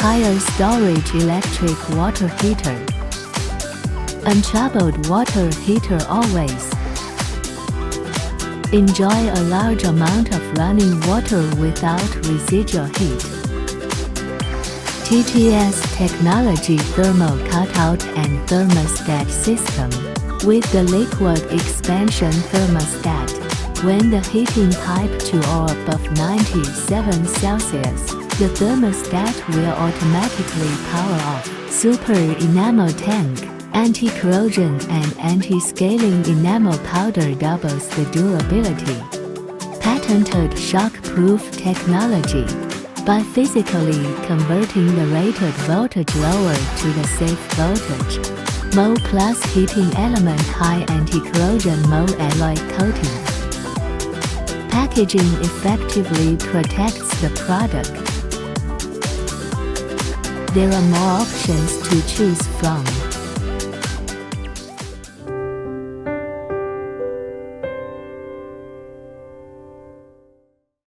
higher storage electric water heater. Untroubled water heater always. Enjoy a large amount of running water without residual heat. TTS technology thermal cutout and thermostat system. With the liquid expansion thermostat, when the heating pipe to or above 97 Celsius, the thermostat will automatically power off. Super enamel tank, anti-corrosion and anti-scaling enamel powder doubles the durability. Patented shock-proof technology. By physically converting the rated voltage lower to the safe voltage. Mo Plus heating element high anti-corrosion Mo alloy coating. Packaging effectively protects the product. There are more options to choose from.